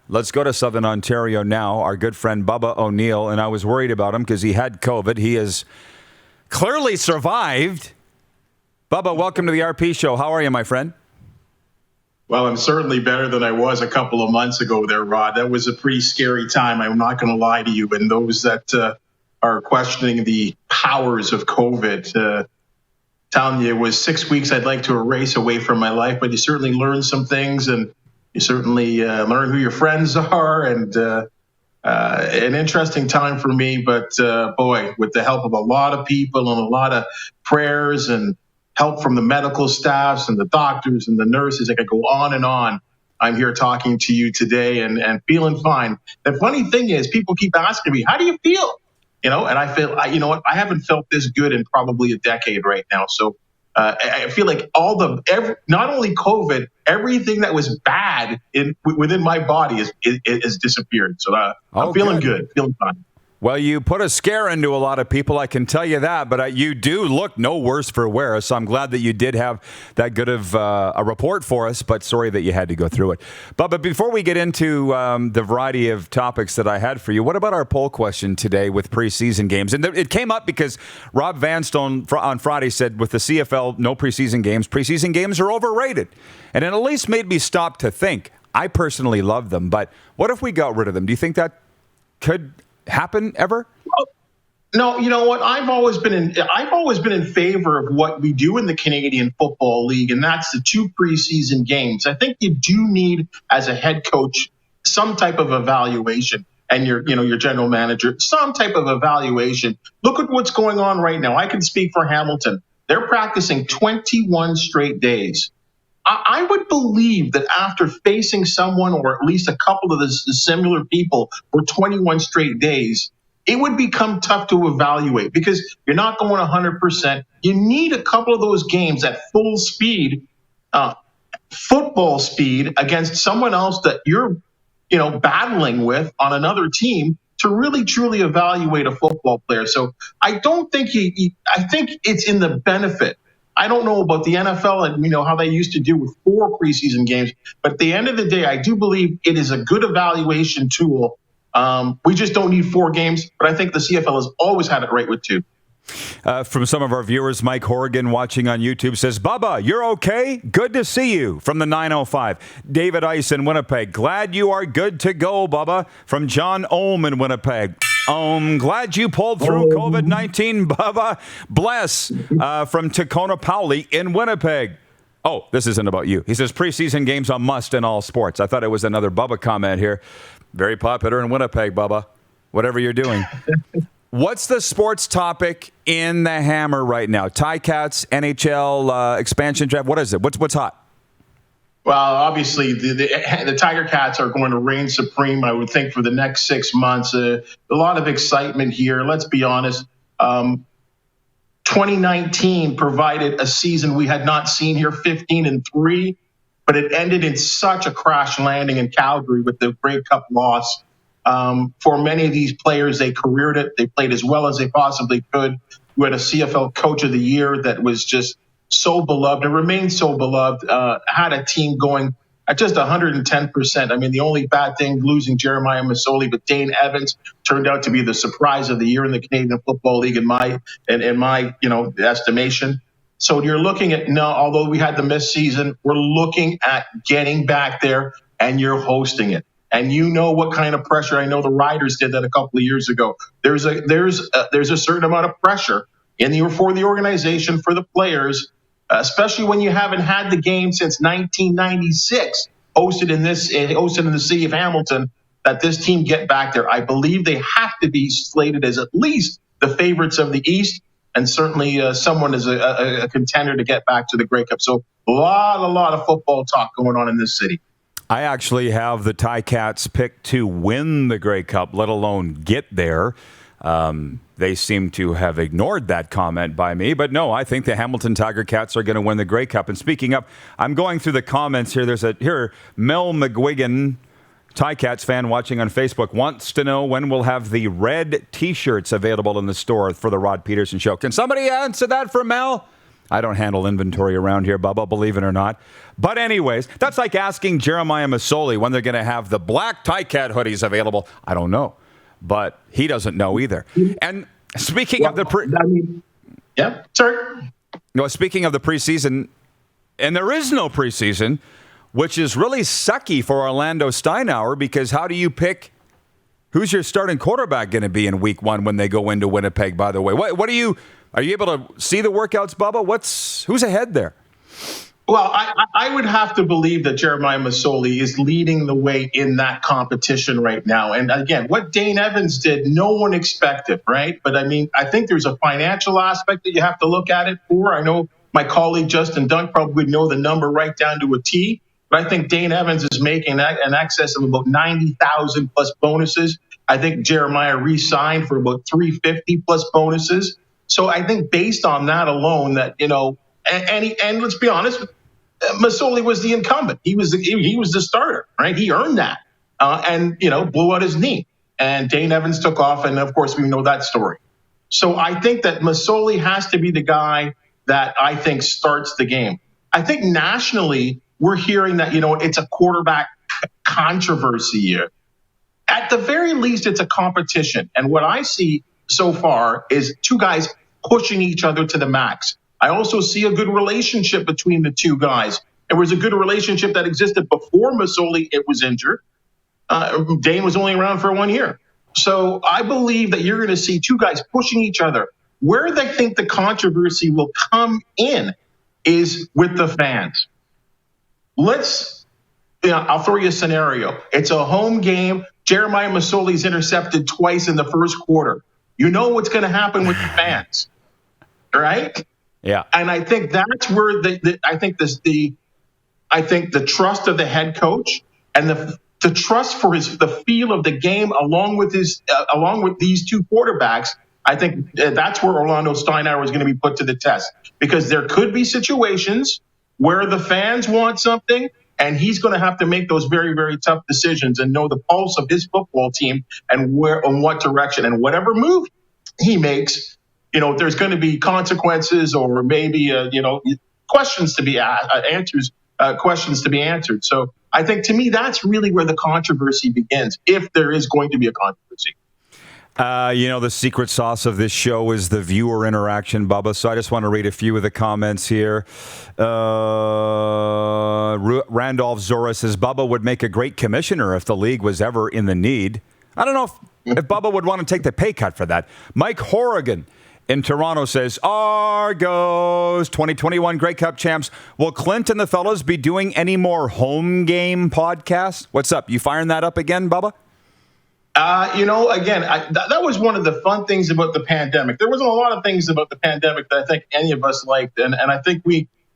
Let's go to Southern Ontario now. Our good friend Bubba O'Neill, and I was worried about him because he had COVID. He has clearly survived. Bubba, welcome to the RP Show. How are you, my friend? Well, I'm certainly better than I was a couple of months ago there, Rod. That was a pretty scary time. I'm not going to lie to you. And those that are questioning the powers of COVID, telling you it was 6 weeks I'd like to erase away from my life, but you certainly learn some things, and you certainly learn who your friends are, and an interesting time for me. But boy, with the help of a lot of people and a lot of prayers and help from the medical staffs and the doctors and the nurses, I could go on and on. I'm here talking to you today and feeling fine. The funny thing is, people keep asking me, how do you feel? And I feel, you know what, I haven't felt this good in probably a decade right now. So I feel like not only COVID, everything that was bad within my body is disappeared. So I'm feeling good, feeling fine. Well, you put a scare into a lot of people, I can tell you that, but you do look no worse for wear, so I'm glad that you did have that good of a report for us, but sorry that you had to go through it. But before we get into the variety of topics that I had for you, what about our poll question today with preseason games? And it came up because Rob Vanstone on Friday said with the CFL, no preseason games are overrated. And it at least made me stop to think. I personally love them, but what if we got rid of them? Do you think that could happen ever? No, you know what? I've always been in favor of what we do in the Canadian Football League, and that's the 2 preseason games. I think you do need, as a head coach, some type of evaluation, and your general manager, some type of evaluation. Look at what's going on right now. I can speak for Hamilton. They're practicing 21 straight days. I would believe that after facing someone or at least a couple of the similar people for 21 straight days, it would become tough to evaluate because you're not going 100%. You need a couple of those games at full speed, football speed, against someone else that you're, battling with on another team to really truly evaluate a football player. So I don't think I think it's in the benefit. I don't know about the NFL and how they used to do with 4 preseason games, but at the end of the day, I do believe it is a good evaluation tool. We just don't need 4 games, but I think the CFL has always had it right with 2. From some of our viewers, Mike Horgan watching on YouTube says, Bubba, you're okay? Good to see you. From the 905. David Ice in Winnipeg. Glad you are good to go, Bubba. From John Ohm in Winnipeg. Glad you pulled through COVID-19, Bubba. Bless from Tacona Powley in Winnipeg. Oh, this isn't about you. He says preseason games are must in all sports. I thought it was another Bubba comment here. Very popular in Winnipeg, Bubba. Whatever you're doing. What's the sports topic in the hammer right now? Ticats, NHL, expansion draft. What is it? What's hot? Well, obviously, the Tiger Cats are going to reign supreme, I would think, for the next 6 months. A lot of excitement here. Let's be honest. 2019 provided a season we had not seen here, 15-3, but it ended in such a crash landing in Calgary with the Grey Cup loss. For many of these players, they careered it. They played as well as they possibly could. We had a CFL Coach of the Year that was just so beloved and remains so beloved, had a team going at just 110%. I mean, the only bad thing, losing Jeremiah Massoli, but Dane Evans turned out to be the surprise of the year in the Canadian Football League in my estimation. So you're looking at, although we had the missed season, we're looking at getting back there, and you're hosting it. And you know what kind of pressure. I know the Riders did that a couple of years ago. There's a certain amount of pressure for the organization, for the players, especially when you haven't had the game since 1996, hosted in the city of Hamilton, that this team get back there. I believe they have to be slated as at least the favorites of the East, and certainly someone is a contender to get back to the Grey Cup. So a lot of football talk going on in this city. I actually have the Ticats picked to win the Grey Cup, let alone get there. They seem to have ignored that comment by me. But no, I think the Hamilton Tiger Cats are going to win the Grey Cup. And speaking of, I'm going through the comments here. Here, Mel McGuigan, Ticats fan watching on Facebook, wants to know when we'll have the red T-shirts available in the store for the Rod Pedersen Show. Can somebody answer that for Mel? I don't handle inventory around here, Bubba, believe it or not. But anyways, that's like asking Jeremiah Massoli when they're going to have the black Ticat hoodies available. I don't know, but he doesn't know either. And speaking of the speaking of the preseason, and there is no preseason, which is really sucky for Orlando Steinauer, because how do you pick who's your starting quarterback going to be in week 1 when they go into Winnipeg, by the way? What are you able to see the workouts, Bubba? Who's ahead there? Well, I would have to believe that Jeremiah Massoli is leading the way in that competition right now. And again, what Dane Evans did, no one expected, right? But I mean, I think there's a financial aspect that you have to look at it for. I know my colleague Justin Dunk probably would know the number right down to a T, but I think Dane Evans is making an excess of about 90,000 plus bonuses. I think Jeremiah re-signed for about 350 plus bonuses. So I think based on that alone, that, you know, and let's be honest, Massoli was the incumbent. He was the starter, right? He earned that, and, you know, blew out his knee. And Dane Evans took off, and of course we know that story. So I think that Massoli has to be the guy that I think starts the game. I think nationally we're hearing that, you know, it's a quarterback controversy here. At the very least, it's a competition. And what I see so far is two guys pushing each other to the max. I also see a good relationship between the two guys. There was a good relationship that existed before Massoli was injured. Dane was only around for 1 year. So I believe that you're going to see two guys pushing each other. Where they think the controversy will come in is with the fans. I'll throw you a scenario. It's a home game. Jeremiah Massoli's intercepted twice in the first quarter. You know what's going to happen with the fans, right? Yeah. And I think that's where I think the trust of the head coach and the trust for the feel of the game along with these two quarterbacks. I think that's where Orlando Steinauer is going to be put to the test, because there could be situations where the fans want something and he's going to have to make those very, very tough decisions and know the pulse of his football team and what direction, and whatever move he makes, you know, there's going to be consequences or maybe, questions to be answered. So I think, to me, that's really where the controversy begins, if there is going to be a controversy. The secret sauce of this show is the viewer interaction, Bubba. So I just want to read a few of the comments here. Randolph Zora says, Bubba would make a great commissioner if the league was ever in the need. I don't know if Bubba would want to take the pay cut for that. Mike Horrigan in Toronto says, Argos, 2021 Grey Cup champs. Will Clint and the fellas be doing any more home game podcasts? What's up? You firing that up again, Bubba? That was one of the fun things about the pandemic. There wasn't a lot of things about the pandemic that I think any of us liked. And I think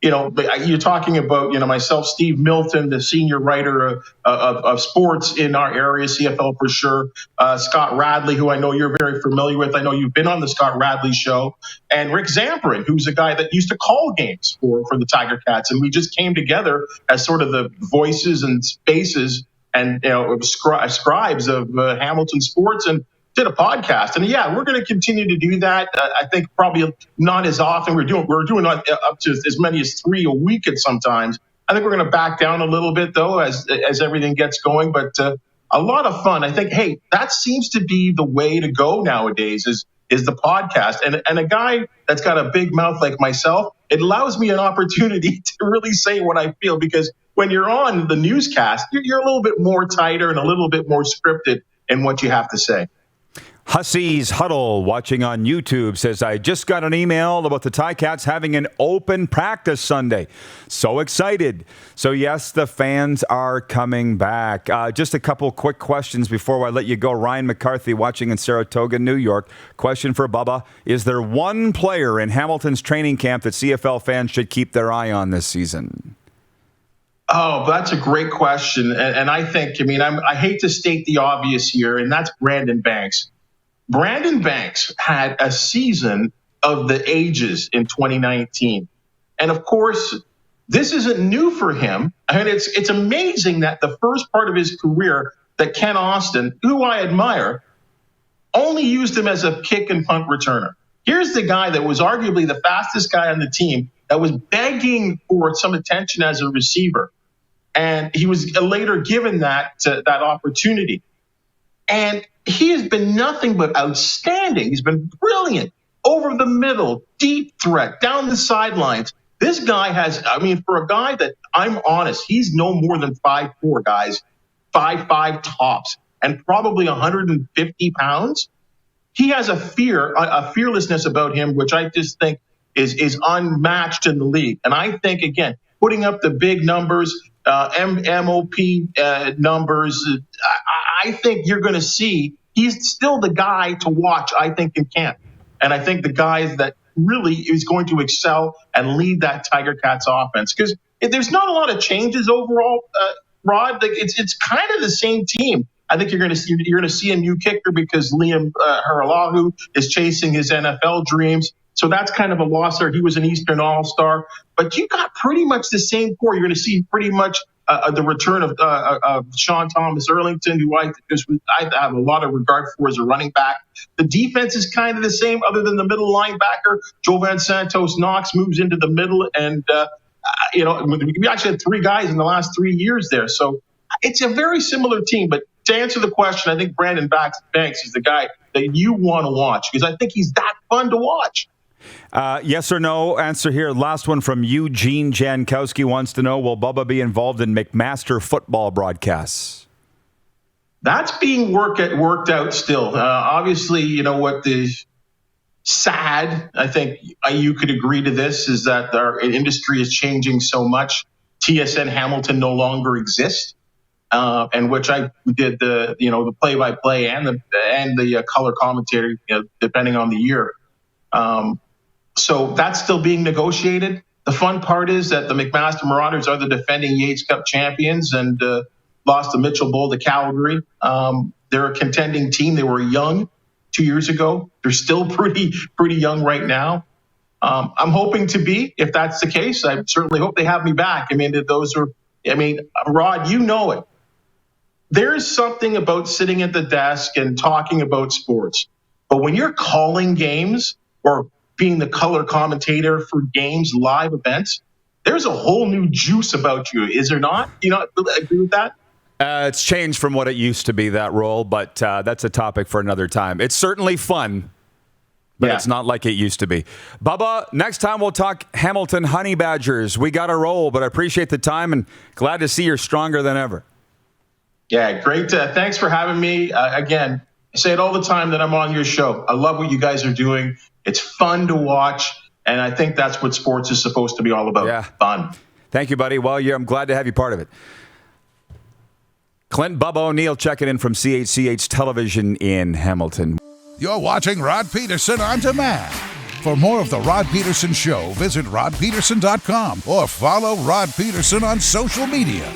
you're talking about, myself, Steve Milton, the senior writer of sports in our area, CFL for sure. Scott Radley, who I know you're very familiar with. I know you've been on the Scott Radley show. And Rick Zamperin, who's a guy that used to call games for the Tiger Cats. And we just came together as sort of the voices and spaces and scribes of Hamilton sports, and did a podcast. And we're going to continue to do that. I think probably not as often. We're doing up to as many as 3 a week at sometimes. I think we're going to back down a little bit though as everything gets going. But a lot of fun. I think, hey, that seems to be the way to go nowadays is the podcast. And a guy that's got a big mouth like myself, it allows me an opportunity to really say what I feel, because when you're on the newscast, you're a little bit more tighter and a little bit more scripted in what you have to say. Hussey's Huddle, watching on YouTube, says, I just got an email about the Ticats having an open practice Sunday. So excited. So, yes, the fans are coming back. Just a couple quick questions before I let you go. Ryan McCarthy, watching in Saratoga, New York. Question for Bubba. Is there one player in Hamilton's training camp that CFL fans should keep their eye on this season? Oh, that's a great question. And I think, I hate to state the obvious here, and that's Brandon Banks. Brandon Banks had a season of the ages in 2019. And of course, this isn't new for him. And it's amazing that the first part of his career that Ken Austin, who I admire, only used him as a kick and punt returner. Here's the guy that was arguably the fastest guy on the team that was begging for some attention as a receiver. And he was later given that opportunity. And he has been nothing but outstanding. He's been brilliant, over the middle, deep threat, down the sidelines. This guy has, for a guy that, I'm honest, he's no more than 5'4", guys, 5'5" tops, and probably 150 pounds. He has a fearlessness about him, which I just think is unmatched in the league. And I think, again, putting up the big numbers, MOP numbers, I think you're going to see he's still the guy to watch, I think, in camp. And I think the guy that really is going to excel and lead that Tiger Cats offense. Because there's not a lot of changes overall, Rod. Like it's kind of the same team. I think you're going to see a new kicker because Liam Haralahu is chasing his NFL dreams. So that's kind of a loss there. He was an Eastern All-Star. But you got pretty much the same core. You're going to see pretty much the return of Sean Thomas Erlington, who I have a lot of regard for as a running back. The defense is kind of the same, other than the middle linebacker. Jovan Santos Knox moves into the middle. And, we actually had 3 guys in the last 3 years there. So it's a very similar team. But to answer the question, I think Brandon Banks is the guy that you want to watch because I think he's that fun to watch. Yes or no answer here. Last one from Eugene Jankowski wants to know, will Bubba be involved in McMaster football broadcasts? That's being worked out still. Obviously, you know what is sad, I think you could agree to this, is that our industry is changing so much. TSN Hamilton no longer exists, and which I did the play-by-play and the color commentary, depending on the year. So that's still being negotiated. The fun part is that the McMaster Marauders are the defending Yates Cup champions and lost the Mitchell Bowl to Calgary. They're a contending team. They were young 2 years ago. They're still pretty young right now. I'm hoping to be, if that's the case. I certainly hope they have me back. Rod, you know it. There's something about sitting at the desk and talking about sports. But when you're calling games or being the color commentator for games, live events, there's a whole new juice about you, is there not? You not agree with that? It's changed from what it used to be, that role, but that's a topic for another time. It's certainly fun, but It's not like it used to be. Bubba, next time we'll talk Hamilton Honey Badgers. We got a roll, but I appreciate the time and glad to see you're stronger than ever. Yeah, great. Thanks for having me. Again, I say it all the time that I'm on your show. I love what you guys are doing. It's fun to watch, and I think that's what sports is supposed to be all about. Yeah. Fun. Thank you, buddy. Well, I'm glad to have you part of it. Clint Bubba O'Neill checking in from CHCH Television in Hamilton. You're watching Rod Pedersen On Demand. For more of The Rod Pedersen Show, visit rodpedersen.com or follow Rod Pedersen on social media.